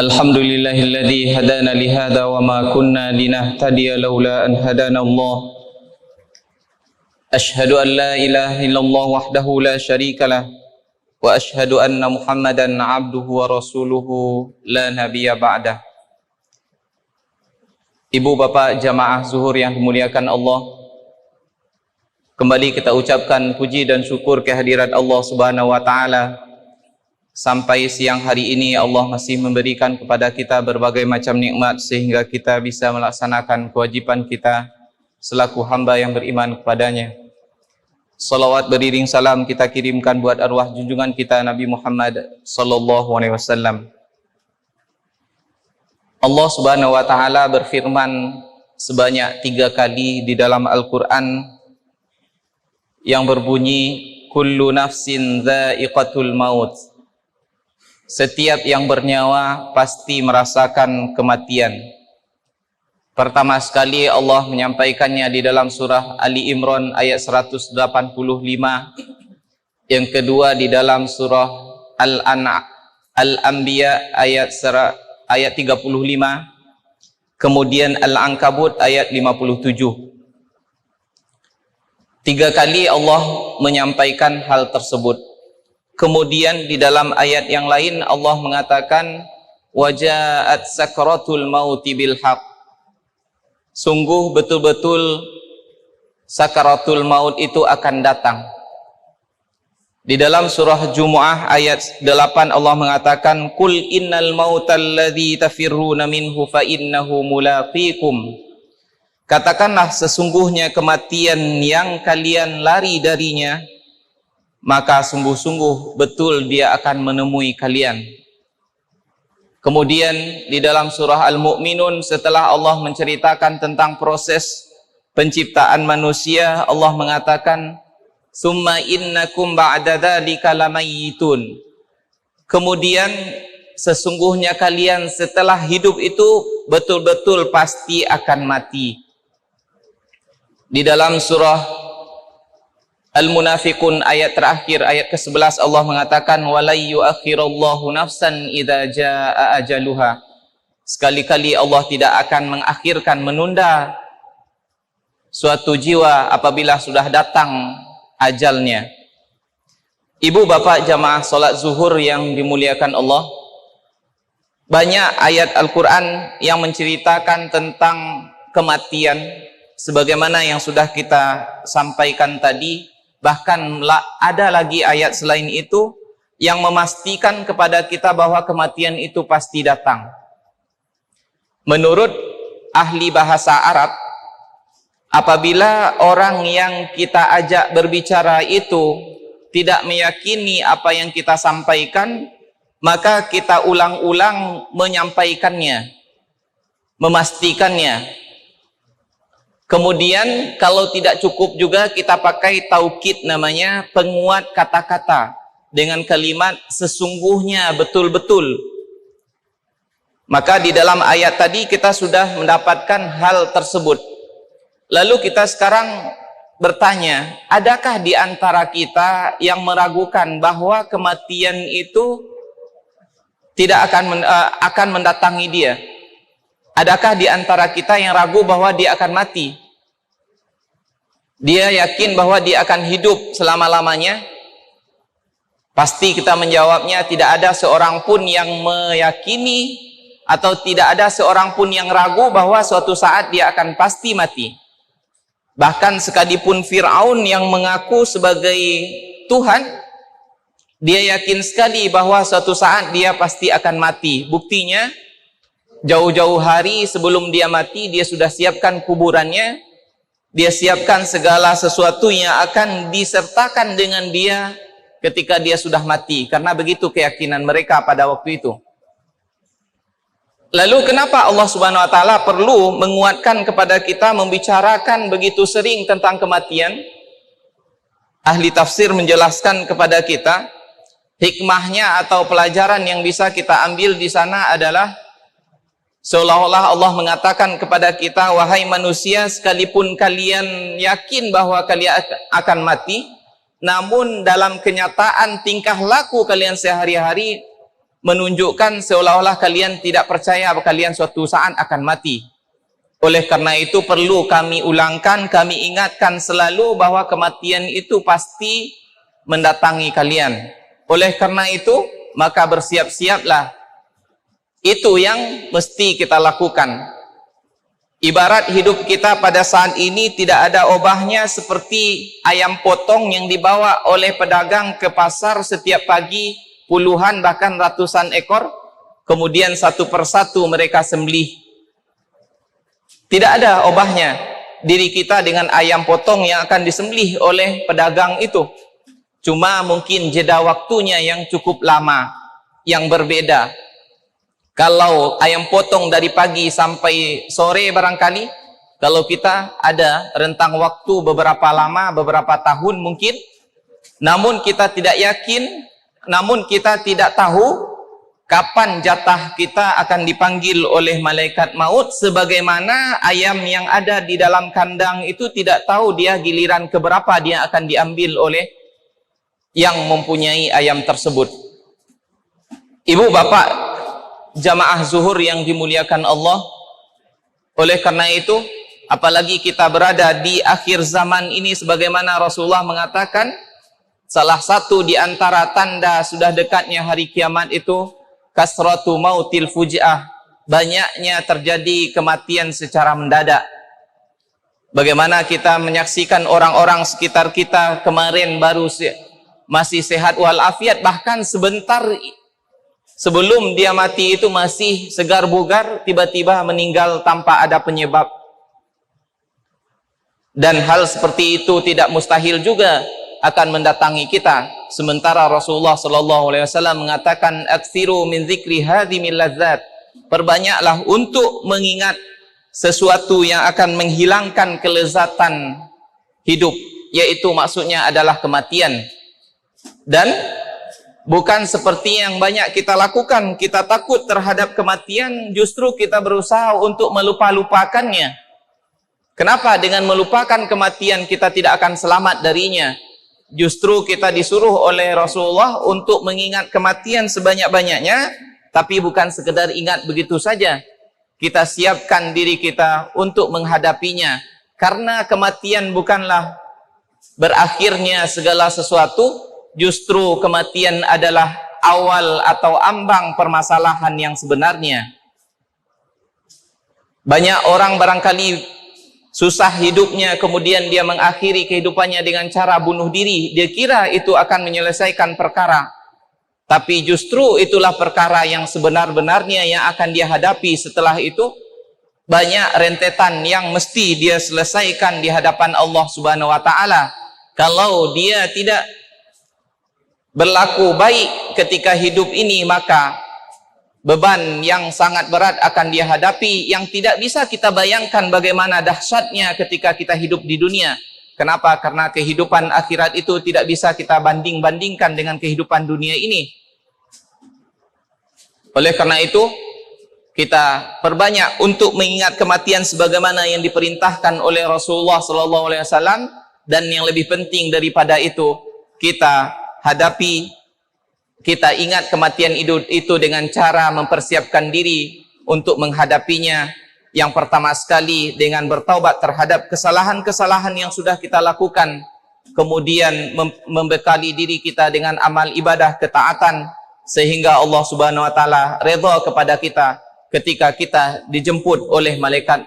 Alhamdulillahilladzi hadana lihada wa ma kunna linahtadiya laula an hadana Allah. Ashhadu an la ilaha illallah wahdahu la syarika lah wa ashhadu anna Muhammadan abduhu wa rasuluhu la nabiyya ba'dah. Ibu bapak jamaah zuhur yang dimuliakan Allah, kembali kita ucapkan puji dan syukur kehadirat Allah Subhanahu wa taala. Sampai siang hari ini Allah masih memberikan kepada kita berbagai macam nikmat sehingga kita bisa melaksanakan kewajiban kita selaku hamba yang beriman kepadanya. Salawat beriring salam kita kirimkan buat arwah junjungan kita Nabi Muhammad sallallahu alaihi wasallam. Allah Subhanahu wa taala berfirman sebanyak 3 kali di dalam Al-Qur'an yang berbunyi kullu nafsin dha'iqatul maut. Setiap yang bernyawa pasti merasakan kematian. Pertama sekali Allah menyampaikannya di dalam surah Ali Imran ayat 185. Yang kedua di dalam surah Al-Anbiya ayat 35. Kemudian Al-Ankabut ayat 57. 3 kali Allah menyampaikan hal tersebut. Kemudian di dalam ayat yang lain Allah mengatakan waja'at sakratul mauti bil haq. Sungguh betul-betul sakaratul maut itu akan datang. Di dalam surah Jumu'ah ayat 8 Allah mengatakan qul innal mautal ladzi tafirruna minhu fa innahu mulaqikum. Katakanlah sesungguhnya kematian yang kalian lari darinya, maka sungguh-sungguh betul dia akan menemui kalian. Kemudian di dalam surah Al-Mu'minun setelah Allah menceritakan tentang proses penciptaan manusia, Allah mengatakan summa innakum ba'da dzalika lamayyitun. Kemudian sesungguhnya kalian setelah hidup itu betul-betul pasti akan mati. Di dalam surah Al-Munafiqun ayat terakhir ayat ke-11 Allah mengatakan walay yu'akhirallahu nafsan idza jaa ajaluha. Sekali-kali Allah tidak akan mengakhirkan, menunda suatu jiwa apabila sudah datang ajalnya. Ibu bapak jamaah salat zuhur yang dimuliakan Allah, banyak ayat Al-Qur'an yang menceritakan tentang kematian sebagaimana yang sudah kita sampaikan tadi. Bahkan ada lagi ayat selain itu yang memastikan kepada kita bahwa kematian itu pasti datang. Menurut ahli bahasa Arab, apabila orang yang kita ajak berbicara itu tidak meyakini apa yang kita sampaikan, maka kita ulang-ulang menyampaikannya, memastikannya. Kemudian kalau tidak cukup juga kita pakai taukid, namanya penguat kata-kata dengan kalimat sesungguhnya, betul-betul. Maka di dalam ayat tadi kita sudah mendapatkan hal tersebut. Lalu kita sekarang bertanya, adakah di antara kita yang meragukan bahwa kematian itu tidak akan mendatangi dia? Adakah di antara kita yang ragu bahwa dia akan mati? Dia yakin bahwa dia akan hidup selama-lamanya? Pasti kita menjawabnya tidak ada seorang pun yang meyakini atau tidak ada seorang pun yang ragu bahwa suatu saat dia akan pasti mati. Bahkan sekalipun Fir'aun yang mengaku sebagai Tuhan, dia yakin sekali bahwa suatu saat dia pasti akan mati. Buktinya jauh-jauh hari sebelum dia mati, dia sudah siapkan kuburannya, dia siapkan segala sesuatu yang akan disertakan dengan dia ketika dia sudah mati, karena begitu keyakinan mereka pada waktu itu. Lalu kenapa Allah Subhanahu wa taala perlu menguatkan kepada kita membicarakan begitu sering tentang kematian? Ahli tafsir menjelaskan kepada kita, hikmahnya atau pelajaran yang bisa kita ambil di sana adalah seolah-olah Allah mengatakan kepada kita, wahai manusia, sekalipun kalian yakin bahwa kalian akan mati, namun dalam kenyataan tingkah laku kalian sehari-hari menunjukkan seolah-olah kalian tidak percaya bahwa kalian suatu saat akan mati. Oleh karena itu perlu kami ulangkan, kami ingatkan selalu bahwa kematian itu pasti mendatangi kalian. Oleh karena itu, maka bersiap-siaplah. Itu yang mesti kita lakukan. Ibarat hidup kita pada saat ini tidak ada obahnya seperti ayam potong yang dibawa oleh pedagang ke pasar setiap pagi, puluhan bahkan ratusan ekor, kemudian satu persatu mereka sembelih. Tidak ada obahnya diri kita dengan ayam potong yang akan disembelih oleh pedagang itu. Cuma mungkin jeda waktunya yang cukup lama, yang berbeda. Kalau ayam potong dari pagi sampai sore barangkali, kalau kita ada rentang waktu beberapa lama, beberapa tahun mungkin, namun kita tidak yakin, namun kita tidak tahu kapan jatah kita akan dipanggil oleh malaikat maut, sebagaimana ayam yang ada di dalam kandang itu tidak tahu dia giliran keberapa dia akan diambil oleh yang mempunyai ayam tersebut. Ibu bapak jamaah zuhur yang dimuliakan Allah, oleh karena itu apalagi kita berada di akhir zaman ini, sebagaimana Rasulullah mengatakan salah satu di antara tanda sudah dekatnya hari kiamat itu kasratu mautil fuji'ah, banyaknya terjadi kematian secara mendadak. Bagaimana kita menyaksikan orang-orang sekitar kita kemarin baru masih sehat walafiat, bahkan sebentar sebelum dia mati itu masih segar bugar, tiba-tiba meninggal tanpa ada penyebab. Dan hal seperti itu tidak mustahil juga akan mendatangi kita. Sementara Rasulullah SAW mengatakan, "Aktsiru min dzikri hadhimil ladzat." Perbanyaklah untuk mengingat sesuatu yang akan menghilangkan kelezatan hidup, yaitu maksudnya adalah kematian. Dan bukan seperti yang banyak kita lakukan, kita takut terhadap kematian, justru kita berusaha untuk melupakannya. Kenapa? Dengan melupakan kematian kita tidak akan selamat darinya. Justru kita disuruh oleh Rasulullah untuk mengingat kematian sebanyak-banyaknya, tapi bukan sekedar ingat begitu saja. Kita siapkan diri kita untuk menghadapinya. Karena kematian bukanlah berakhirnya segala sesuatu, justru kematian adalah awal atau ambang permasalahan yang sebenarnya. Banyak orang barangkali susah hidupnya, kemudian dia mengakhiri kehidupannya dengan cara bunuh diri. Dia kira itu akan menyelesaikan perkara. Tapi justru itulah perkara yang sebenar-benarnya yang akan dia hadapi setelah itu. Banyak rentetan yang mesti dia selesaikan di hadapan Allah Subhanahu wa Ta'ala. Kalau dia tidak berlaku baik ketika hidup ini, maka beban yang sangat berat akan dia hadapi, yang tidak bisa kita bayangkan bagaimana dahsyatnya ketika kita hidup di dunia. Kenapa? Karena kehidupan akhirat itu tidak bisa kita banding-bandingkan dengan kehidupan dunia ini. Oleh karena itu, kita perbanyak untuk mengingat kematian sebagaimana yang diperintahkan oleh Rasulullah SAW, dan yang lebih penting daripada itu, kita hadapi, kita ingat kematian itu dengan cara mempersiapkan diri untuk menghadapinya. Yang pertama sekali dengan bertaubat terhadap kesalahan-kesalahan yang sudah kita lakukan. Kemudian membekali diri kita dengan amal ibadah ketaatan, sehingga Allah Subhanahu wa Ta'ala redha kepada kita ketika kita dijemput oleh malaikat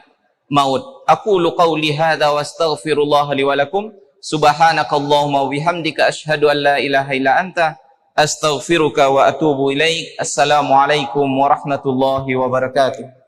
maut. Aqulu qawli hadza wa astaghfirullah li wa lakum. Subhanakallahumma wa bihamdika asyhadu an la ilaha illa anta astaghfiruka wa atubu ilaik. Assalamualaikum warahmatullahi wabarakatuh.